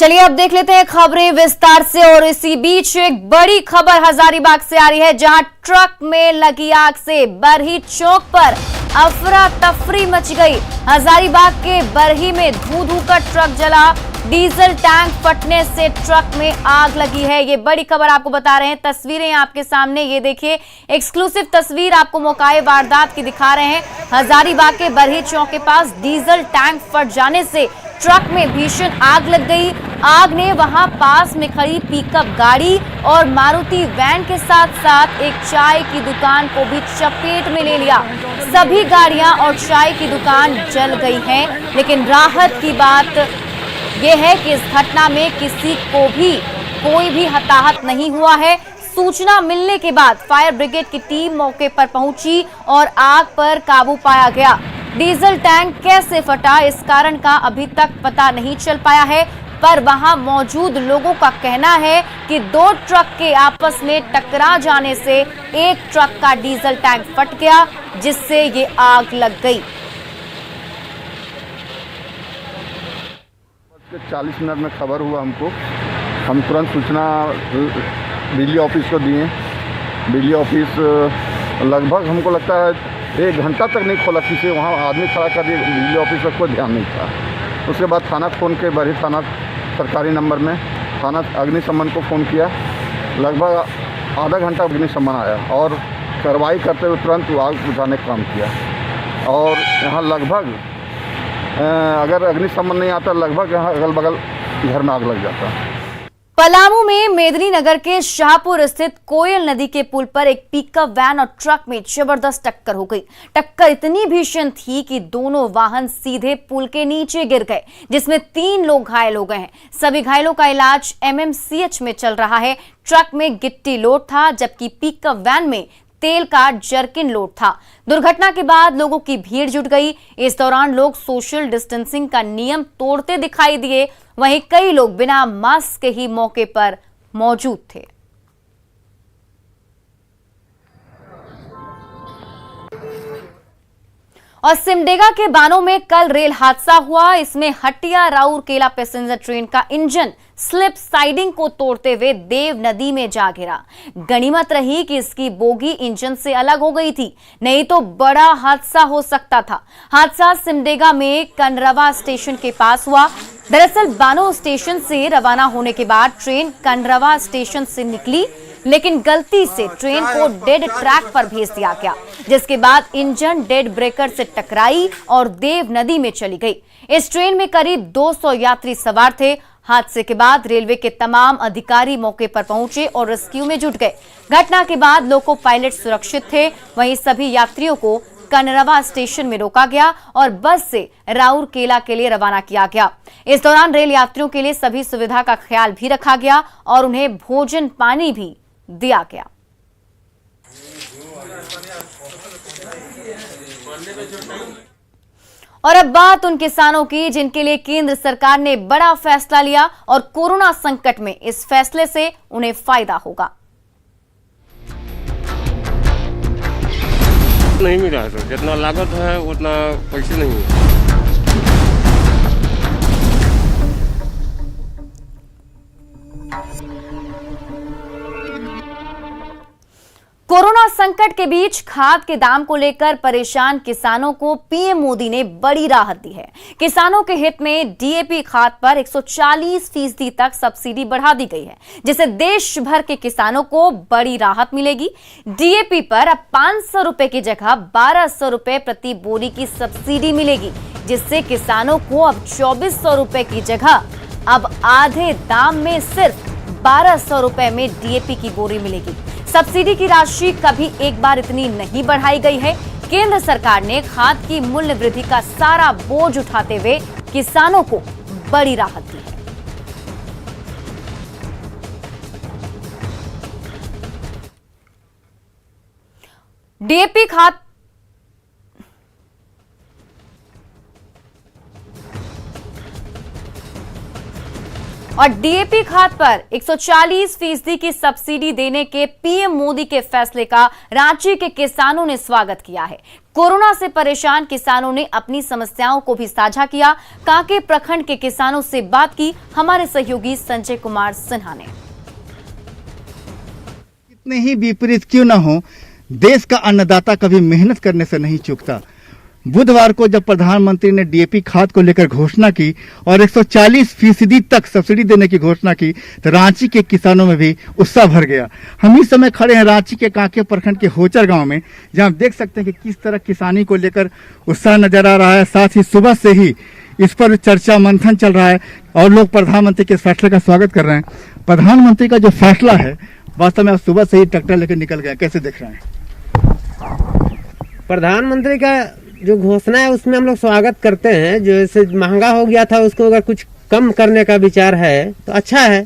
चलिए अब देख लेते हैं खबरें विस्तार से। और इसी बीच एक बड़ी खबर हजारीबाग से आ रही है, जहां ट्रक में लगी आग से बरही चौक पर अफरा तफरी मच गई। हजारीबाग के बरही में धू धू कर ट्रक जला, डीजल टैंक फटने से ट्रक में आग लगी है। ये बड़ी खबर आपको बता रहे हैं, तस्वीरें आपके सामने, ये देखिए एक्सक्लूसिव तस्वीर आपको मौकाए वारदात की दिखा रहे हैं। हजारीबाग के बरही चौक के पास डीजल टैंक फट जाने से ट्रक में भीषण आग लग गई। आग ने वहां पास में खड़ी पिकअप गाड़ी और मारुति वैन के साथ साथ एक चाय की दुकान को भी चपेट में ले लिया। सभी गाड़ियां और चाय की दुकान जल गई हैं, लेकिन राहत की बात यह है कि इस घटना में किसी को भी कोई भी हताहत नहीं हुआ है। सूचना मिलने के बाद फायर ब्रिगेड की टीम मौके पर पहुंची और आग पर काबू पाया गया। डीजल टैंक कैसे फटा, इस कारण का अभी तक पता नहीं चल पाया है, पर वहां मौजूद लोगों का कहना है कि दो ट्रक के आपस में टकरा जाने से एक ट्रक का डीजल टैंक फट गया, जिससे ये आग लग गई। 40 मिनट में खबर हुआ हमको, हम तुरंत सूचना बिजली ऑफिस को दिए। बिजली ऑफिस लगभग हमको लगता है 1 घंटा तक नहीं खोला, किसी वहाँ आदमी खड़ा कर दिए, बिजली ऑफिस का कोई ध्यान नहीं था। उसके बाद थाना फ़ोन के, बरही थाना सरकारी नंबर में थाना अग्निशमन को फ़ोन किया। लगभग आधा घंटा अग्निशमन आया और कार्रवाई करते हुए तुरंत आग बुझाने का काम किया। और यहाँ लगभग अगर अग्निशमन नहीं आता, लगभग यहाँ अगल बगल घर में आग लग जाता। पलामू में मेदिनीनगर के शाहपुर स्थित कोयल नदी के पुल पर एक पिकअप वैन और ट्रक में जबरदस्त टक्कर हो गई। टक्कर इतनी भीषण थी कि दोनों वाहन सीधे पुल के नीचे गिर गए, जिसमें 3 लोग घायल हो गए हैं। सभी घायलों का इलाज एमएमसीएच में चल रहा है। ट्रक में गिट्टी लोड था, जबकि पिकअप वैन में तेल का जर्किन लोड था। दुर्घटना के बाद लोगों की भीड़ जुट गई। इस दौरान लोग सोशल डिस्टेंसिंग का नियम तोड़ते दिखाई दिए। वहीं कई लोग बिना मास्क के ही मौके पर मौजूद थे। और सिमडेगा के बानों में कल रेल हादसा हुआ। इसमें हटिया राउरकेला पैसेंजर ट्रेन का इंजन स्लिप साइडिंग को तोड़ते हुए देव नदी में जा गिरा। गनीमत रही कि इसकी बोगी इंजन से अलग हो गई थी, नहीं तो बड़ा हादसा हो सकता था। हादसा सिमडेगा में कनरवा स्टेशन के पास हुआ। दरअसल बानो स्टेशन से रवाना होने के बाद ट्रेन कनरवा स्टेशन से निकली, लेकिन गलती से ट्रेन को डेड ट्रैक पर भेज दिया गया, जिसके बाद इंजन डेड ब्रेकर से टकराई और देव नदी में चली गई। इस ट्रेन में करीब 200 यात्री सवार थे। हादसे के बाद रेलवे के तमाम अधिकारी मौके पर पहुंचे और रेस्क्यू में जुट गए। घटना के बाद लोको पायलट सुरक्षित थे। वहीं सभी यात्रियों को कनरवा स्टेशन में रोका गया और बस से राउरकेला के लिए रवाना किया गया। इस दौरान रेल यात्रियों के लिए सभी सुविधा का ख्याल भी रखा गया और उन्हें भोजन पानी भी दिया गया। और अब बात उन किसानों की जिनके लिए केंद्र सरकार ने बड़ा फैसला लिया और कोरोना संकट में इस फैसले से उन्हें फायदा होगा। नहीं मिला है, तो जितना लागत है उतना पैसे नहीं है। कोरोना संकट के बीच खाद के दाम को लेकर परेशान किसानों को पीएम मोदी ने बड़ी राहत दी है। किसानों के हित में डीएपी खाद पर 140% तक सब्सिडी बढ़ा दी गई है, जिससे देश भर के किसानों को बड़ी राहत मिलेगी। डीएपी पर अब 500 रुपए की जगह 1200 रुपए प्रति बोरी की सब्सिडी मिलेगी, जिससे किसानों को अब 2400 रुपए की जगह अब आधे दाम में सिर्फ 1200 रुपए में डीएपी की बोरी मिलेगी। सब्सिडी की राशि कभी एक बार इतनी नहीं बढ़ाई गई है। केंद्र सरकार ने खाद की मूल्य वृद्धि का सारा बोझ उठाते हुए किसानों को बड़ी राहत दी है। डीएपी खाद और डीएपी खाद पर 140% की सब्सिडी देने के पीएम मोदी के फैसले का रांची के किसानों ने स्वागत किया है। कोरोना से परेशान किसानों ने अपनी समस्याओं को भी साझा किया। कांके प्रखंड के किसानों से बात की हमारे सहयोगी संजय कुमार सिन्हा ने। कितने ही विपरीत क्यों ना हो, देश का अन्नदाता कभी मेहनत करने से नहीं चूकता। बुधवार को जब प्रधानमंत्री ने डीएपी खाद को लेकर घोषणा की और 140% तक सब्सिडी देने की घोषणा की तो रांची के किसानों में भी उत्साह भर गया। हम इस समय खड़े हैं रांची के कांके प्रखंड के होचर गांव में, जहां आप देख सकते हैं कि किस तरह किसानी को लेकर उत्साह नजर आ रहा है। साथ ही सुबह से ही इस पर चर्चा मंथन चल रहा है और लोग प्रधानमंत्री के फैसले का स्वागत कर रहे हैं। प्रधानमंत्री का जो फैसला है, वास्तव में आप सुबह से ही ट्रैक्टर लेकर निकल गए, कैसे देख रहे हैं? प्रधानमंत्री का जो घोषणा है उसमें हम लोग स्वागत करते हैं। जो ऐसे महंगा हो गया था उसको अगर कुछ कम करने का विचार है तो अच्छा है।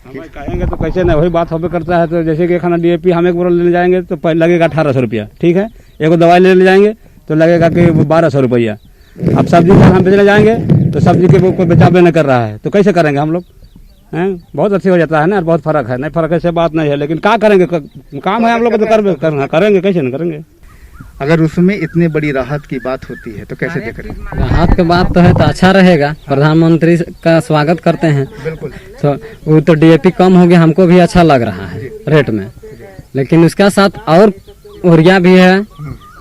हमें कहेंगे तो कैसे ना, वही बात होबे करता है। तो जैसे कि खाना डीएपी हम एक बोरा लेने जाएंगे तो लगेगा 1800 रुपया, ठीक है। एक दवाई लेने जाएंगे तो लगेगा कि 1200 रुपया। अब सब्जी का हम बेचने जाएंगे तो सब्जी के कोई बेचाबे नहीं कर रहा है, तो कैसे करेंगे हम लोग हैं? बहुत अच्छी हो जाता है ना, बहुत फर्क है। नहीं फर्क ऐसे बात नहीं है, लेकिन क्या करेंगे, काम है हम लोग तो करेंगे, कैसे नहीं करेंगे। अगर उसमें इतनी बड़ी राहत की बात होती है तो कैसे देख रहे हैं? राहत की बात तो है तो अच्छा रहेगा। प्रधानमंत्री का स्वागत करते हैं। बिल्कुल। तो वो तो डीएपी कम हो गया, हमको भी अच्छा लग रहा है रेट में, लेकिन उसका साथ और यूरिया भी है,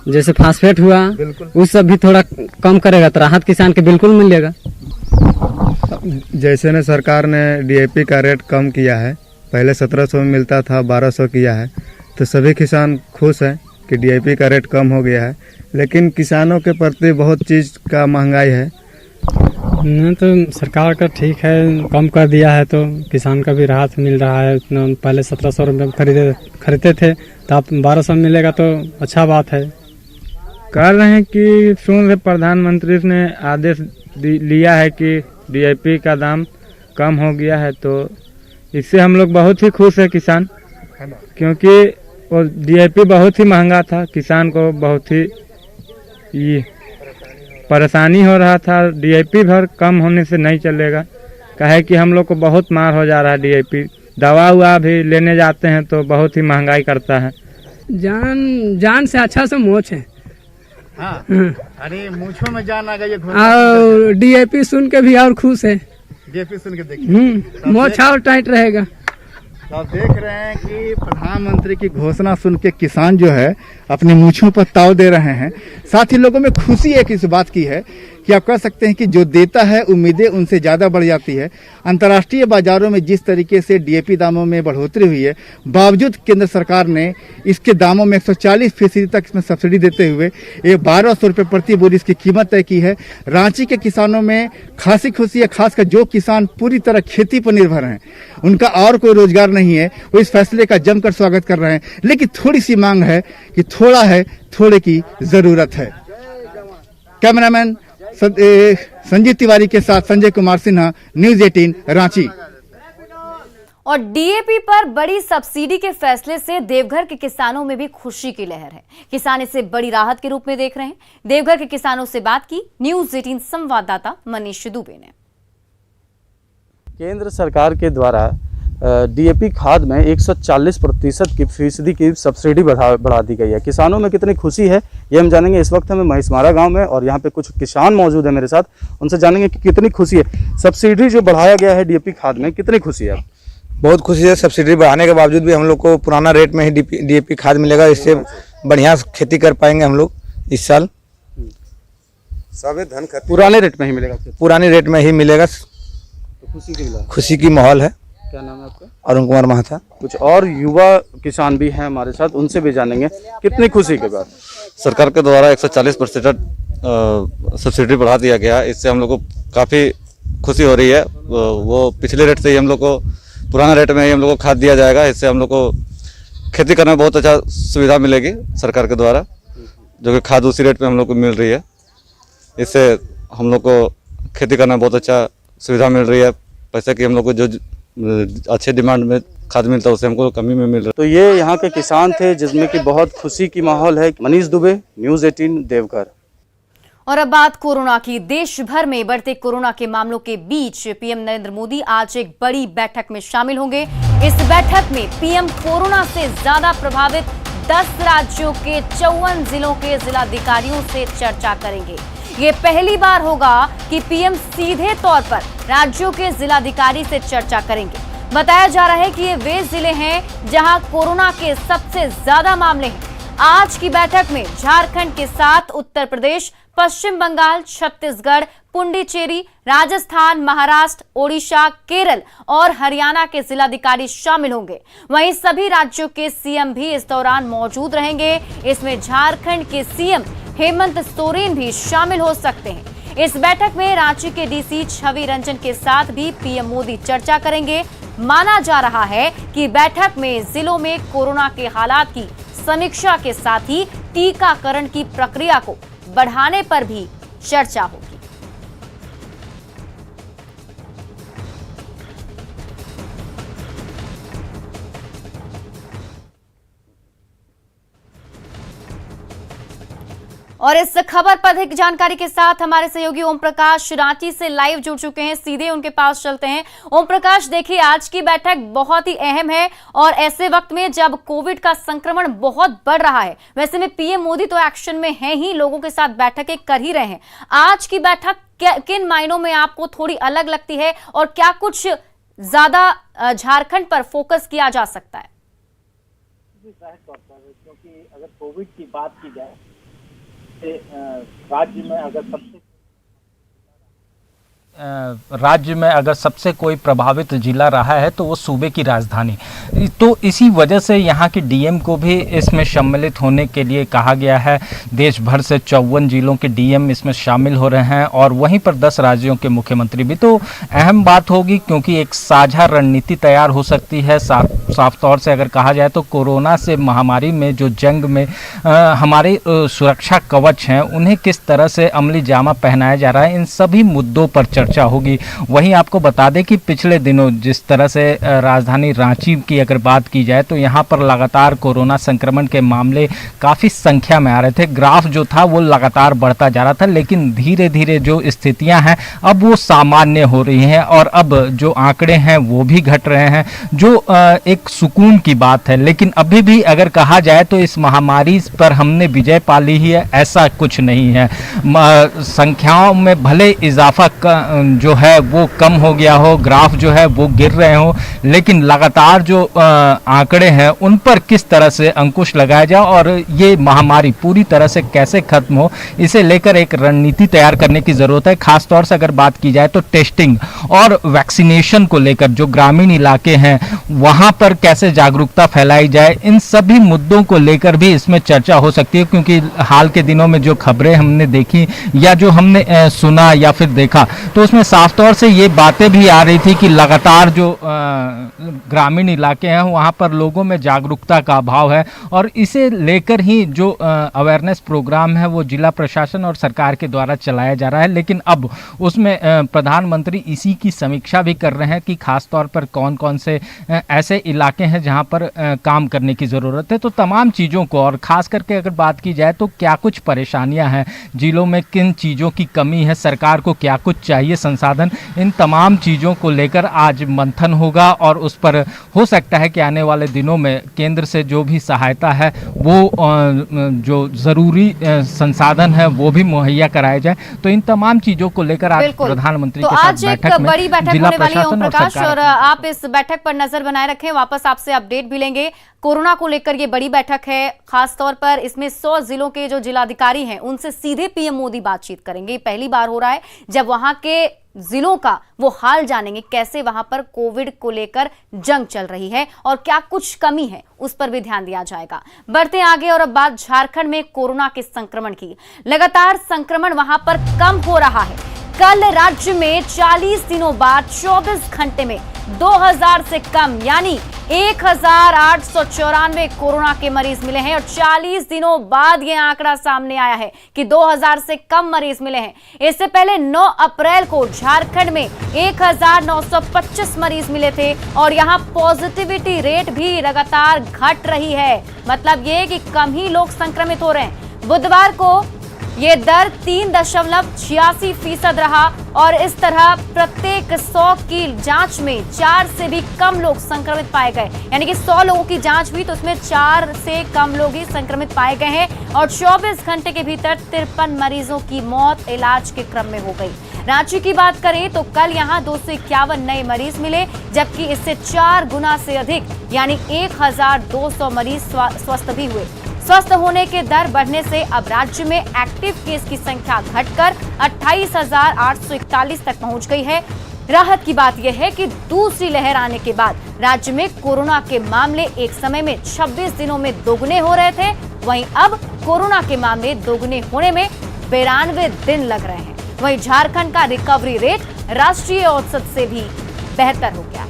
जैसे फास्फेट हुआ, उस सब भी थोड़ा कम करेगा तो राहत किसान के बिल्कुल मिलेगा। जैसे ने सरकार ने डीएपी का रेट कम किया है, पहले 1700 में मिलता था, 1200 किया है, तो सभी किसान खुश हैं कि डीएपी का रेट कम हो गया है। लेकिन किसानों के प्रति बहुत चीज़ का महंगाई है। नहीं तो सरकार का ठीक है, कम कर दिया है तो किसान का भी राहत मिल रहा है। इतना पहले 1700 रुपये खरीदते थे तो अब 1200 मिलेगा तो अच्छा बात है। कर रहे हैं कि सुन रहे प्रधानमंत्री ने आदेश लिया है कि डीएपी का दाम कम हो गया है, तो इससे हम लोग बहुत ही खुश है किसान, क्योंकि वो डीएपी बहुत ही महंगा था। किसान को बहुत ही ये परेशानी हो रहा था। डीएपी भर कम होने से नहीं चलेगा, कहे कि हम लोग को बहुत मार हो जा रहा है डीएपी। दवा हुआ भी लेने जाते हैं तो बहुत ही महंगाई करता है। जान से अच्छा से मोच है। हाँ। अरे मूंछों में जान आ गई। और डीएपी सुन के भी और खुश है। डीएपी सुन के देखिए मोच और टाइट रहेगा। तो आप देख रहे हैं कि प्रधानमंत्री की घोषणा सुन के किसान जो है अपनी मूंछों पर ताव दे रहे हैं। साथ ही लोगों में खुशी एक इस बात की है कि आप कह सकते हैं कि जो देता है उम्मीदें उनसे ज़्यादा बढ़ जाती है। अंतर्राष्ट्रीय बाजारों में जिस तरीके से डीएपी दामों में बढ़ोतरी हुई है, बावजूद केंद्र सरकार ने इसके दामों में 140% तक इसमें सब्सिडी देते हुए ये 1200 रुपये प्रति बोरी इसकी कीमत तय की है। रांची के किसानों में खासी खुशी है, खासकर जो किसान पूरी तरह खेती पर निर्भर हैं, उनका और कोई रोजगार नहीं है, वो इस फैसले का जमकर स्वागत कर रहे हैं। लेकिन थोड़ी सी मांग है कि थोड़ा है, थोड़े की जरूरत है। कैमरामैन संजीव तिवारी के साथ संजय कुमार सिन्हा, न्यूज़ 18 रांची। और डीएपी पर बड़ी सब्सिडी के फैसले से देवघर के किसानों में भी खुशी की लहर है। किसान इसे बड़ी राहत के रूप में देख रहे हैं। देवघर के किसानों से बात की न्यूज़ 18 संवाददाता मनीष दुबे ने। केंद्र सरकार के द्वारा डीएपी खाद में 140% की फीसदी की सब्सिडी बढ़ा दी गई है। किसानों में कितनी खुशी है ये हम जानेंगे। इस वक्त हमें महिषमारा गांव में और यहाँ पे कुछ किसान मौजूद है मेरे साथ, उनसे जानेंगे कि कितनी खुशी है। सब्सिडी जो बढ़ाया गया है डीएपी खाद में, कितनी खुशी है? बहुत खुशी है। सब्सिडी बढ़ाने के बावजूद भी हम लोग को पुराना रेट में ही डीएपी खाद मिलेगा। इससे बढ़िया खेती कर पाएंगे हम लोग इस साल। पुराने रेट में ही मिलेगा? पुराने रेट में ही मिलेगा। तो खुशी की माहौल है। क्या नाम है आपका? अरुण कुमार महाथा। कुछ और युवा किसान भी हैं हमारे साथ, उनसे भी जानेंगे कितनी खुशी के बाद। सरकार के द्वारा 140% सब्सिडी बढ़ा दिया गया, इससे हम लोग को काफ़ी खुशी हो रही है। वो पिछले रेट से ही हम लोग को, पुराना रेट में ही हम लोग को खाद दिया जाएगा। इससे हम लोग को खेती करने में बहुत अच्छा सुविधा मिलेगी सरकार के द्वारा, जो कि खाद उसी रेट में हम लोग को मिल रही है। इससे हम लोग को खेती करने में बहुत अच्छा सुविधा मिल रही है। पैसे की हम लोग को जो अच्छे डिमांड में खाद मिलता है उससे हमको कमी में मिल रहा है। तो ये यहाँ के किसान थे जिसमें कि बहुत खुशी की माहौल है। मनीष दुबे, न्यूज़ 18 देवघर। और अब बात कोरोना की। देश भर में बढ़ते कोरोना के मामलों के बीच पीएम नरेंद्र मोदी आज एक बड़ी बैठक में शामिल होंगे। इस बैठक में पीएम कोरोना से ज्यादा प्रभावित 10 राज्यों के 54 जिलों के जिलाधिकारियों से चर्चा करेंगे। ये पहली बार होगा कि पीएम सीधे तौर पर राज्यों के जिलाधिकारी से चर्चा करेंगे। बताया जा रहा है कि ये वे जिले हैं जहां कोरोना के सबसे ज्यादा मामले हैं। आज की बैठक में झारखंड के साथ उत्तर प्रदेश, पश्चिम बंगाल, छत्तीसगढ़, पुडुचेरी, राजस्थान, महाराष्ट्र, ओडिशा, केरल और हरियाणा के जिलाधिकारी शामिल होंगे। वहीं सभी राज्यों के सीएम भी इस दौरान मौजूद रहेंगे। इसमें झारखंड के सीएम हेमंत सोरेन भी शामिल हो सकते हैं। इस बैठक में रांची के डीसी छवि रंजन के साथ भी पीएम मोदी चर्चा करेंगे। माना जा रहा है कि बैठक में जिलों में कोरोना के हालात की समीक्षा के साथ ही टीकाकरण की प्रक्रिया को बढ़ाने पर भी चर्चा होगी। और इस खबर पर अधिक जानकारी के साथ हमारे सहयोगी ओम प्रकाश रांची से लाइव जुड़ चुके हैं। सीधे उनके पास चलते हैं। ओम प्रकाश, देखिए आज की बैठक बहुत ही अहम है और ऐसे वक्त में जब कोविड का संक्रमण बहुत बढ़ रहा है। वैसे में पीएम मोदी तो एक्शन में हैं ही, लोगों के साथ बैठकें कर ही रहे हैं। आज की बैठक किन मायनों में आपको थोड़ी अलग लगती है और क्या कुछ ज्यादा झारखंड पर फोकस किया जा सकता है? क्योंकि अगर कोविड की बात की जाए राज्य में अगर सबसे कोई प्रभावित जिला रहा है तो वो सूबे की राजधानी, तो इसी वजह से यहाँ की डीएम को भी इसमें सम्मिलित होने के लिए कहा गया है। देश भर से 54 जिलों के डीएम इसमें शामिल हो रहे हैं और वहीं पर 10 राज्यों के मुख्यमंत्री भी। तो अहम बात होगी क्योंकि एक साझा रणनीति तैयार हो सकती है। साफ तौर से अगर कहा जाए तो कोरोना से महामारी में जो जंग में हमारे सुरक्षा कवच हैं उन्हें किस तरह से अमली जामा पहनाया जा रहा है, इन सभी मुद्दों पर चर्चा होगी। वहीं आपको बता दें कि पिछले दिनों जिस तरह से राजधानी रांची की अगर बात की जाए तो यहाँ पर लगातार कोरोना संक्रमण के मामले काफ़ी संख्या में आ रहे थे। ग्राफ जो था वो लगातार बढ़ता जा रहा था, लेकिन धीरे धीरे जो स्थितियां हैं अब वो सामान्य हो रही हैं और अब जो आंकड़े हैं वो भी घट रहे हैं, जो एक सुकून की बात है। लेकिन अभी भी अगर कहा जाए तो इस महामारी पर हमने विजय पा ली है, ऐसा कुछ नहीं है। संख्याओं में भले इजाफा जो है वो कम हो गया हो, ग्राफ जो है वो गिर रहे हो, लेकिन लगातार जो आंकड़े हैं उन पर किस तरह से अंकुश लगाया जाए और ये महामारी पूरी तरह से कैसे खत्म हो, इसे लेकर एक रणनीति तैयार करने की ज़रूरत है। खासतौर से अगर बात की जाए तो टेस्टिंग और वैक्सीनेशन को लेकर जो ग्रामीण इलाके हैं वहाँ पर कैसे जागरूकता फैलाई जाए, इन सभी मुद्दों को लेकर भी इसमें चर्चा हो सकती है। क्योंकि हाल के दिनों में जो खबरें हमने देखी या जो हमने सुना या फिर देखा तो उसमें साफ तौर से ये बातें भी आ रही थी कि लगातार जो ग्रामीण इलाके हैं वहाँ पर लोगों में जागरूकता का अभाव है और इसे लेकर ही जो अवेयरनेस प्रोग्राम है वो जिला प्रशासन और सरकार के द्वारा चलाया जा रहा है। लेकिन अब उसमें प्रधानमंत्री इसी की समीक्षा भी कर रहे हैं कि खास तौर पर कौन कौन से ऐसे इलाके हैं जहाँ पर काम करने की ज़रूरत है। तो तमाम चीज़ों को और ख़ास करके अगर बात की जाए तो क्या कुछ परेशानियाँ हैं जिलों में, किन चीज़ों की कमी है, सरकार को क्या कुछ चाहिए संसाधन, इन तमाम चीज़ों को लेकर आज मंथन होगा और उस पर हो सकता है कि आने वाले दिनों में केंद्र से जो भी सहायता है वो जो ज़रूरी संसाधन है वो भी मुहैया कराया जाए। तो इन तमाम चीज़ों को लेकर आज प्रधानमंत्री के साथ बैठक में बड़ी बैठक होने वाली है ओम प्रकाश, और आप इस बैठक पर नजर बनाए रखें। वापस आपसे अपडेट भी लेंगे। कोरोना को लेकर ये बड़ी बैठक है, खासतौर पर इसमें 100 जिलों के जो जिलाधिकारी हैं उनसे सीधे पीएम मोदी बातचीत करेंगे। पहली बार हो रहा है जब वहां के जिलों का वो हाल जानेंगे, कैसे वहां पर कोविड को लेकर जंग चल रही है और क्या कुछ कमी है उस पर भी ध्यान दिया जाएगा। बढ़ते आगे और अब बात झारखंड में कोरोना के संक्रमण की। लगातार संक्रमण वहां पर कम हो रहा है। कल राज्य में 40 दिनों बाद 24 घंटे में 2000 से कम यानी 1894 कोरोना के मरीज मिले हैं और 40 दिनों बाद यह आंकड़ा सामने आया है कि 2000 से कम मरीज मिले हैं। इससे पहले 9 अप्रैल को झारखंड में 1925 मरीज मिले थे और यहां पॉजिटिविटी रेट भी लगातार घट रही है। मतलब यह कि कम ही लोग संक्रमित हो रहे हैं। बुधवार को ये दर 3.86% रहा और इस तरह प्रत्येक 100 की जांच में 4 से भी कम लोग संक्रमित पाए गए। यानी कि 100 लोगों की जांच हुई तो उसमें 4 से कम लोग ही संक्रमित पाए गए हैं और 24 घंटे के भीतर 53 मरीजों की मौत इलाज के क्रम में हो गई। रांची की बात करें तो कल यहां 251 नए मरीज मिले, जबकि इससे 4 गुना से अधिक यानी 1200 मरीज स्वस्थ भी हुए। स्वस्थ होने के दर बढ़ने से अब राज्य में एक्टिव केस की संख्या घटकर 28,841 तक पहुंच गई है। राहत की बात यह है कि दूसरी लहर आने के बाद राज्य में कोरोना के मामले एक समय में 26 दिनों में दोगुने हो रहे थे, वहीं अब कोरोना के मामले दोगुने होने में 92 दिन लग रहे हैं। वहीं झारखंड का रिकवरी रेट राष्ट्रीय औसत से भी बेहतर हो गया है।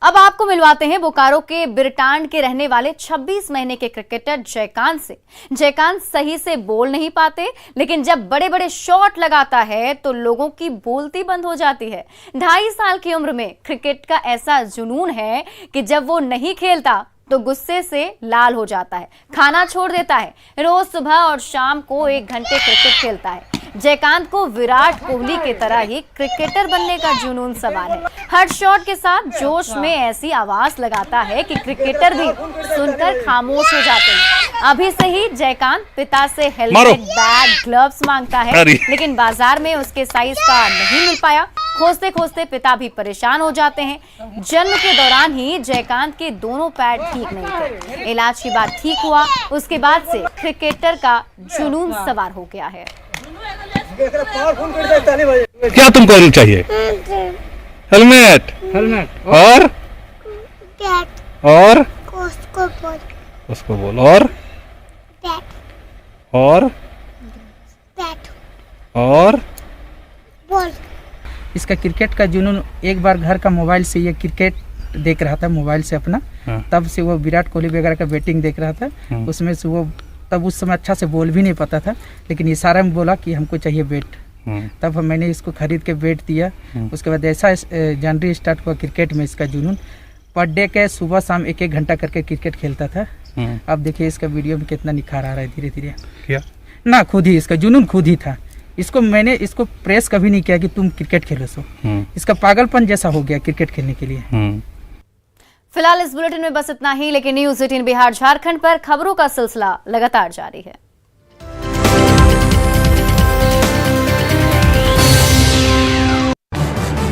अब आपको मिलवाते हैं बोकारो के बिरटांड के रहने वाले 26 महीने के क्रिकेटर जयकांत से। जयकांत सही से बोल नहीं पाते, लेकिन जब बड़े बड़े शॉट लगाता है तो लोगों की बोलती बंद हो जाती है। 2.5 साल की उम्र में क्रिकेट का ऐसा जुनून है कि जब वो नहीं खेलता तो गुस्से से लाल हो जाता है, खाना छोड़ देता है। रोज सुबह और शाम को 1 घंटे क्रिकेट खेलता है। जयकांत को विराट कोहली की तरह ही क्रिकेटर बनने का जुनून सवार है। हर शॉट के साथ जोश में ऐसी आवाज लगाता है कि क्रिकेटर भी सुनकर खामोश हो जाते हैं। अभी से ही जयकांत पिता से हेलमेट, बैट, ग्लव्स मांगता है, लेकिन बाजार में उसके साइज का नहीं मिल पाया। खोजते खोजते पिता भी परेशान हो जाते हैं। जन्म के दौरान ही जयकांत के दोनों पैर ठीक नहीं थे। इलाज के बाद ठीक हुआ, उसके बाद से क्रिकेटर का जुनून सवार हो गया है। क्या तुमको चाहिए? हेलमेट, और उसको बोल और बोल। इसका क्रिकेट का जुनून, एक बार घर का मोबाइल से ये क्रिकेट देख रहा था मोबाइल से अपना, तब से वो विराट कोहली वगैरह का बैटिंग देख रहा था। उसमें से वो तब उस समय अच्छा से बोल भी नहीं पाता था, लेकिन इशारा में बोला कि हमको चाहिए बैट। तब मैंने इसको खरीद के बैट दिया। उसके बाद ऐसा जनवरी स्टार्ट हुआ क्रिकेट में इसका जुनून। पर डे के सुबह शाम 1-1 घंटा करके क्रिकेट खेलता था। अब देखिए इसका वीडियो में कितना निखार आ रहा है धीरे धीरे। क्या ना, खुद ही इसका जुनून खुद ही था। मैंने इसको प्रेस कभी नहीं किया कि तुम क्रिकेट खेलो सो। इसका पागलपन जैसा हो गया क्रिकेट खेलने के लिए। फिलहाल इस बुलेटिन में बस इतना ही, लेकिन न्यूज़ 18 बिहार झारखंड पर खबरों का सिलसिला लगातार जारी है।